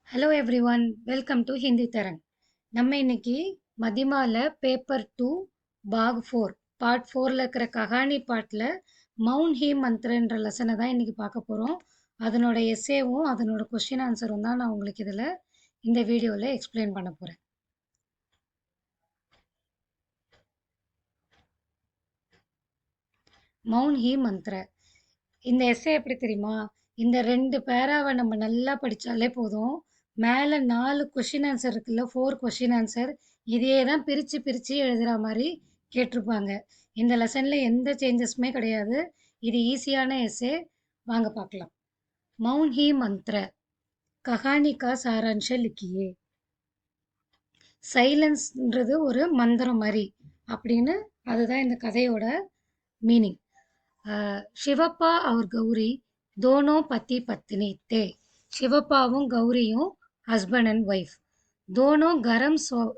Hello everyone, welcome to Hindi Tarang. நம்ம இன்னைக்கு மதிமால paper 2 பாக் 4 part 4ல இருக்கிற கஹானி பாட்டில் மவுன் ஹி மந்த்ரன்ற லெசனை தான் இன்னைக்கு பார்க்க போகிறோம். அதனோட எஸ்ஸேவும் அதனோட கொஸ்டின் ஆன்சரும் தான் நான் உங்களுக்கு இதில் இந்த வீடியோவில் எக்ஸ்பிளைன் பண்ண போகிறேன். மவுன் ஹி மந்த்ர இந்த எஸ்ஸே எப்படி தெரியுமா? இந்த 2 பேராவை நம்ம நல்லா படித்தாலே போதும். மேலே 4 கொஷின் ஆன்சர் இருக்குல்ல, 4 கொஷின் ஆன்சர், இதையே தான் பிரித்து பிரித்து எழுதுகிற மாதிரி கேட்டிருப்பாங்க. இந்த லெசனில் எந்த சேஞ்சஸுமே கிடையாது. இது ஈஸியான எஸ்ஸே, வாங்க பார்க்கலாம். மவுன் ஹி மந்த்ர கஹானி கா சாராம்ஷ லிக்கியே. சைலன்ஸ்ன்றது ஒரு மந்திரம் மாதிரி அப்படின்னு, அதுதான் இந்த கதையோட மீனிங். சிவப்பா और गौरी दोनों पति पत्नी थे. சிவப்பாவும் கௌரியும் ஹஸ்பண்ட் அண்ட் ஒய்ஃப். दोनों गरम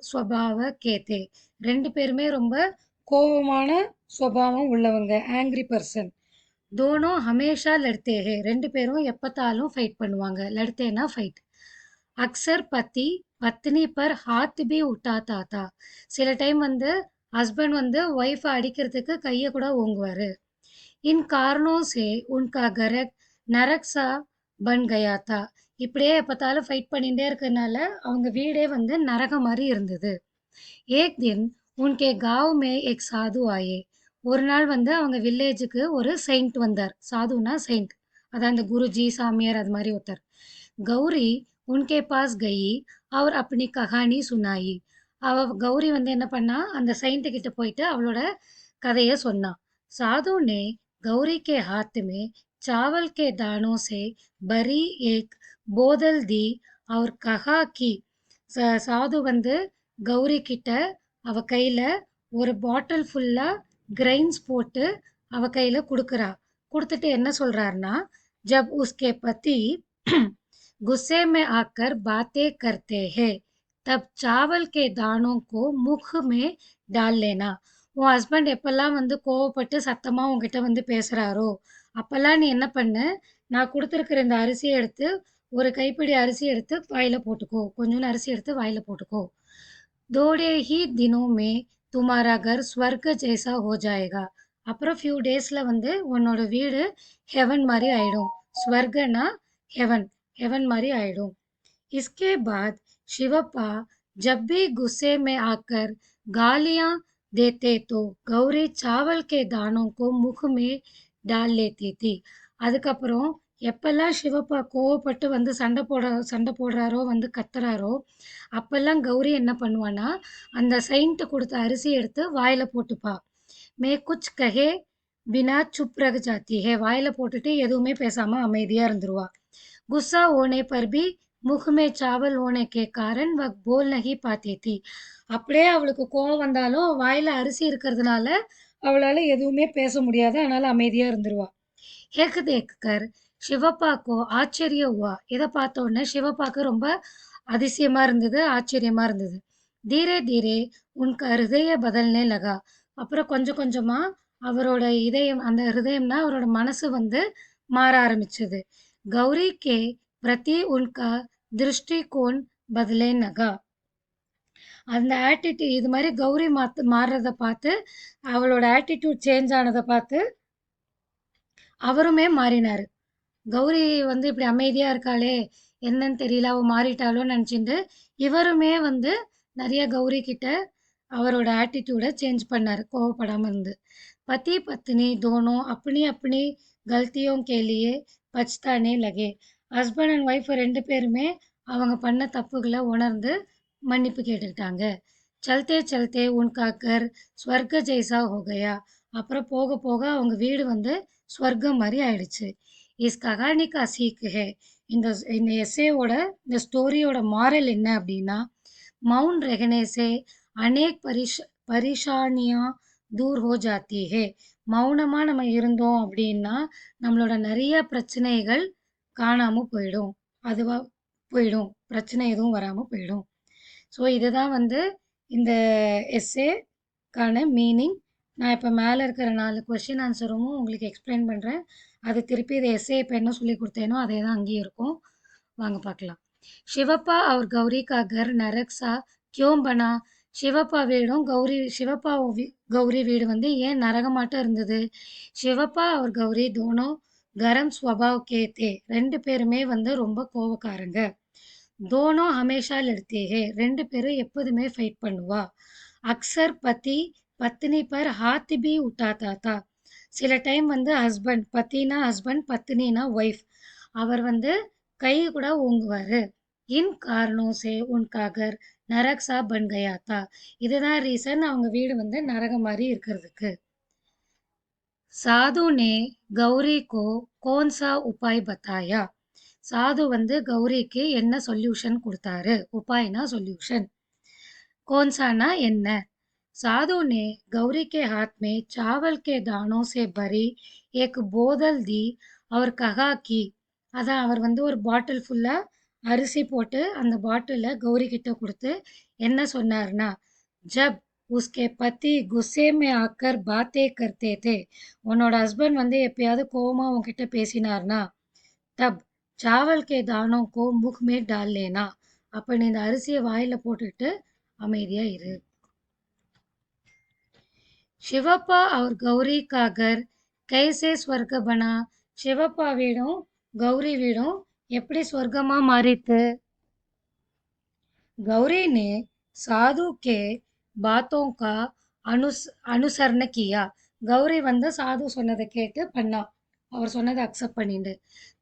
स्वभाव के थे. 2 பேருமே ரொம்ப கோபமான சுபாவம் உள்ளவங்க, ஆங்கிரி பர்சன். दोनों हमेशा लड़ते हैं. 2 பேரும் எப்பத்தாலும் ஃபைட் பண்ணுவாங்க. लड़तेना ஃபைட். अक्सर पति पत्नी पर हाथ भी उठाता था. சில டைம் வந்து ஹஸ்பண்ட் வந்து ஒய்ஃபை அடிக்கிறதுக்கு கையை கூட ஓங்குவார். इन कारणों से उनका घर नरक सा बन गया था. இப்படியே எப்பத்தாலும் ஃபைட் பண்ணிகிட்டே இருக்கிறதுனால அவங்க வீடே வந்து நரகம் மாதிரி இருந்தது. ஏக் தின் உன்கே गांव में एक साधु आए. ஒரு நாள் வந்து அவங்க வில்லேஜுக்கு ஒரு செயின்ட் வந்தார். சாதுனா செயின்ட், அதான் அந்த குருஜி சாமியார் அது மாதிரி ஒருத்தர். கௌரி உன்கே பாஸ் கயி அவர் அப்படி கஹானி சுனாயி. கௌரி வந்து என்ன பண்ணா, அந்த செயின்ட்டு கிட்ட போயிட்டு அவளோட கதையை சொன்னா. साधु ने गौरी के हाथ में चावल के दानों से भरी एक बोतल दी और कहा कि சாது வந்து கௌரி கிட்ட அவ கையில ஒரு பாட்டில் ஃபுல்லா கிரைன்ஸ் போட்டு அவ கையில கொடுக்குறா. கொடுத்துட்டு என்ன சொல்றாருன்னா, ஜப் உஸ்கே பதி गुस्से में आकर बातें करते हैं तब चावल के दानों को मुख में डाल लेना. உன் ஹஸ்பண்ட் எப்பெல்லாம் வந்து கோவப்பட்டு சத்தமாக உங்ககிட்ட வந்து பேசுகிறாரோ அப்போல்லாம் நீ என்ன பண்ணு, நான் கொடுத்துருக்குற இந்த அரிசியை எடுத்து, ஒரு கைப்பிடி அரிசி எடுத்து வாயில் போட்டுக்கோ, கொஞ்சோண்டு அரிசி எடுத்து வாயில் போட்டுக்கோ. தோடே ஹி தினோமே துமாரா கர் ஸ்வர்க ஜெய்சா ஹோ ஜாயேகா. அப்புறம் ஃபியூ டேஸில் வந்து உன்னோட வீடு ஹெவன் மாதிரி ஆயிடும். ஸ்வர்கனா ஹெவன், ஹெவன் மாதிரி ஆயிடும். इसके बाद शिवप्पा जब भी गुस्से में आकर गालियां देते तो गौरी चावल के दानों को मुख में डाल लेती थी. அதுக்கப்புறம் எப்பெல்லாம் சிவப்பா கோவப்பட்டு வந்து சண்டை போடுறாரோ, வந்து கத்துறாரோ, அப்பெல்லாம் கௌரி என்ன பண்ணுவானா, அந்த செயின்ட்டு கொடுத்த அரிசி எடுத்து வாயில போட்டுப்பா. மே குச் கஹே பினா சுப் ரக ஜாத்தி ஹே. வாயில போட்டுட்டு எதுவுமே பேசாம அமைதியா இருந்துருவா. गुस्सा होने पर भी मुख में चावल होने के कारण वह बोल नहीं पाती थी. அப்படியே அவளுக்கு கோவம் வந்தாலும் வாயில அரிசி இருக்கிறதுனால அவளால எதுவுமே பேச முடியாது, அதனால அமைதியா இருந்துருவா. ஹேக் தேக்கர் சிவப்பாக்கோ ஆச்சரிய ஹுவா. இதை பார்த்த உடனே சிவப்பாக்கு ரொம்ப அதிசயமா இருந்தது, ஆச்சரியமா இருந்தது. தீரே தீரே உன்க ஹிருதய பதல்னே லகா. அப்புறம் கொஞ்சம் கொஞ்சமா அவரோட இதயம், அந்த ஹிருதயம்னா அவரோட மனசு வந்து மாற ஆரம்பிச்சது. गौरी के प्रति उनका दृष्टिकोण बदले लगा. அந்த ஆட்டிடியூட் இது மாதிரி கௌரி மாறுறதை பார்த்து, அவளோட ஆட்டிடியூட் சேஞ்ச் ஆனதை பார்த்து அவருமே மாறினார். கௌரி வந்து இப்படி அமைதியாக இருக்காளே, என்னன்னு தெரியல, அவள் மாறிட்டாலோன்னு நினச்சிட்டு இவருமே வந்து நிறைய கௌரி கிட்ட அவரோட ஆட்டிடியூடை சேஞ்ச் பண்ணார், கோவப்படாமல் இருந்து. பத்தி பத்னி தோனோ அப்படி அப்படி கல்த்தியோं के लिए பச்தானே லகே. ஹஸ்பண்ட் அண்ட் ஒய்ஃப் 2 பேருமே அவங்க பண்ண தப்புகளை உணர்ந்து மன்னிப்பு கேட்டுக்கிட்டாங்க. சல்தே சல்தே உன்கா கர் ஸ்வர்க ஜெய்சா ஹோ கயா. அப்புறம் போக போக அவங்க வீடு வந்து ஸ்வர்க்கம் மாதிரி ஆயிடுச்சு. இஸ் கஹானி கா சீக் ஹே. இந்த இந்த எஸ்ஸேவோட, இந்த ஸ்டோரியோட மாரல் என்ன அப்படின்னா, மவுன் ரெகனே சே அநேக் பரிஷானியா தூர் ஹோ ஜாத்தி ஹே. மௌனமாக நம்ம இருந்தோம் அப்படின்னா நம்மளோட நிறைய பிரச்சனைகள் காணாமல் போயிடும், அதுவாக போயிடும், பிரச்சனை எதுவும் வராமல் போயிடும். ஸோ இதுதான் வந்து இந்த எஸ்ஸேக்கான மீனிங். நான் இப்போ மேலே இருக்கிற 4 கொஷின் ஆன்சரும் உங்களுக்கு எக்ஸ்பிளைன் பண்ணுறேன். அது திருப்பி இது எஸ்ஸே இப்போ என்ன சொல்லி கொடுத்தேனோ அதே தான் அங்கேயும் இருக்கும். வாங்க பார்க்கலாம். शिवप्पा और गौरी का घर नरक सा क्यों बना? சிவப்பா வீடும் சிவப்பா கௌரி வீடு வந்து ஏன் நரகமாட்டம் இருந்தது? சிவப்பா और गौरी दोनों गरम स्वभाव के थे. ரெண்டு பேருமே வந்து ரொம்ப கோவக்காரங்க. दोनों हमेशा लड़ते हैं. ரெண்டு பேரும் எப்போதுமே ஃபைட் பண்ணுவா. अक्सर पति पत्नी पर हाथ भी उठाता था. சில டைம் வந்து பத்தினா ஹஸ்பண்ட், பத்னினா ஒய்ஃப், அவர் வந்து கை கூட ஓங்குவாரு. இன் காரணம் சே உன்கா கர் நரக் சா பன் கயா தா. இதுதான் ரீசன் அவங்க வீடு வந்து நரகம் மாதிரி இருக்கிறதுக்கு. சாது நே கௌரி கோ கோன் சா உபாய் பத்தாயா. சாது வந்து கௌரிக்கு என்ன சொல்யூஷன் கொடுத்தாரு? உபாய்னா சொல்யூஷன், கோன்சானா என்ன. साधु ने गौरी के हाथ में चावल के दानों से भरी एक बोतल दी और कहा कि அதான் அவர் வந்து ஒரு பாட்டில் ஃபுல்லா அரிசி போட்டு அந்த பாட்டிலை கௌரி கிட்ட கொடுத்து என்ன சொன்னார்னா, ஜப் உஸ்கே பதி குஸ்ஸே மே ஆக்கர் பாத்தே கர்த்தே தே. உன்னோட ஹஸ்பண்ட் வந்து எப்பயாவது கோவமா உன்கிட்ட பேசினார்னா, தப் சாவல் கே தானோ கோ முக் மே டால் லேனா. அப்ப நீ இந்த அரிசியை வாயில போட்டுட்டு அமைதியா இரு. சிவப்பா और गौरी का घर कैसे स्वर्ग बना? சிவப்பா வீடும் கௌரி வீடும் எப்படி ஸ்வர்க்கமா மாறித்து? गौरी ने साधु के बातों का अनुसरण किया. கௌரி வந்து சாது சொன்னதை கேட்டு பண்ணா, அவர் சொன்னதை அக்செப்ட் பண்ணிட்டு.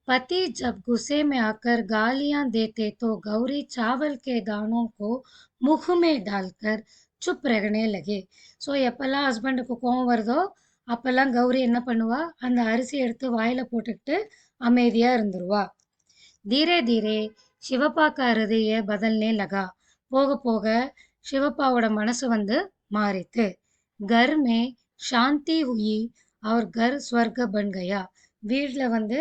पति जब गुस्से में आकर गालियां देते तो गौरी चावल के दानों को मुख में डालकर चुप रहने लगे. ஸோ எப்பெல்லாம் ஹஸ்பண்டுக்கு கோவம் வருதோ அப்பெல்லாம் கௌரி என்ன பண்ணுவா, அந்த அரிசி எடுத்து வாயில போட்டுக்கிட்டு அமைதியா இருந்துருவா. தீரே தீரே சிவப்பா கா ஹிருதய பதல்னே லகா. போக போக சிவப்பாவோட மனசு வந்து மாறித்து. கர் மே சாந்தி ஹுயி அவர் கர் ஸ்வர்க பன் கயா. வீட்டில் வந்து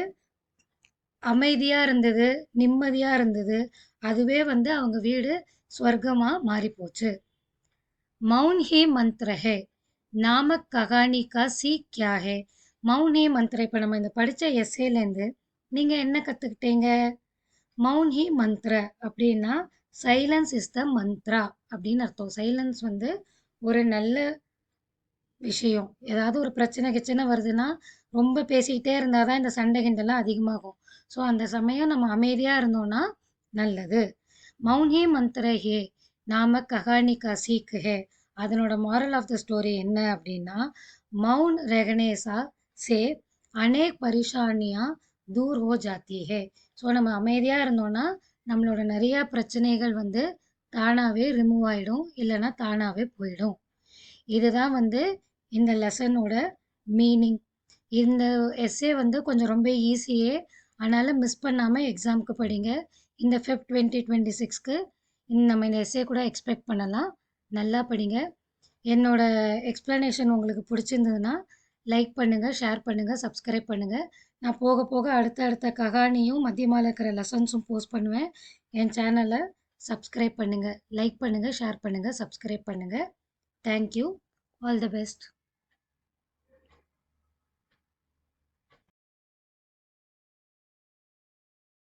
அமைதியா இருந்தது, நிம்மதியா இருந்தது. அதுவே வந்து அவங்க வீடு ஸ்வர்க்கமா மாறி போச்சு. மௌன் ஹி மந்த்ர ஹே நாமக் கஹானி கா சீக் கியா ஹே. மௌன் ஹி மந்த்ர, இப்போ நம்ம இந்த படித்த எஸ்ஏலேருந்து நீங்கள் என்ன கற்றுக்கிட்டீங்க? மௌன் ஹி மந்த்ர அப்படின்னா சைலன்ஸ் இஸ் த மந்த்ரா அப்படின்னு அர்த்தம். சைலன்ஸ் வந்து ஒரு நல்ல விஷயம். ஏதாவது ஒரு பிரச்சனை கிச்சனை வருதுன்னா ரொம்ப பேசிக்கிட்டே இருந்தால் தான் இந்த சண்டை கிண்டெல்லாம் அதிகமாகும். ஸோ அந்த சமயம் நம்ம அமைதியாக இருந்தோம்னா நல்லது. மௌன் ஹி மந்த்ர ஹே நாம கஹானி கா சீக் ஹே. அதனோட மாரல் ஆஃப் த ஸ்டோரி என்ன அப்படின்னா, மௌன் ரெகனேசா சே அநேக் பரிஷானியா தூர் ஹோ ஜாத்தி ஹே. ஸோ நம்ம அமைதியாக இருந்தோம்னா நம்மளோட நிறையா பிரச்சனைகள் வந்து தானாகவே ரிமூவ் ஆகிடும், இல்லைன்னா தானாகவே போயிடும். இதுதான் வந்து இந்த லெசனோட மீனிங். இந்த எஸ்ஸே வந்து கொஞ்சம் ரொம்ப ஈஸியே, அதனால் மிஸ் பண்ணாமல் எக்ஸாமுக்கு படிங்க. இந்த ஃபெப் 2026க்கு நம்ம இந்த எஸ்ஸே கூட எக்ஸ்பெக்ட் பண்ணலாம். நல்லா படிங்க. என்னோட எக்ஸ்ப்ளனேஷன் உங்களுக்கு பிடிச்சிருந்ததுன்னா லைக் பண்ணுங்கள், ஷேர் பண்ணுங்கள், சப்ஸ்கிரைப் பண்ணுங்கள். நான் போக போக அடுத்த ககானியும் மத்தியமால இருக்கிற லெசன்ஸும் போஸ்ட் பண்ணுவேன். என் சேனலை சப்ஸ்கிரைப் பண்ணுங்கள், லைக் பண்ணுங்கள், ஷேர் பண்ணுங்கள், சப்ஸ்கிரைப் பண்ணுங்கள். தேங்க்யூ. All the best.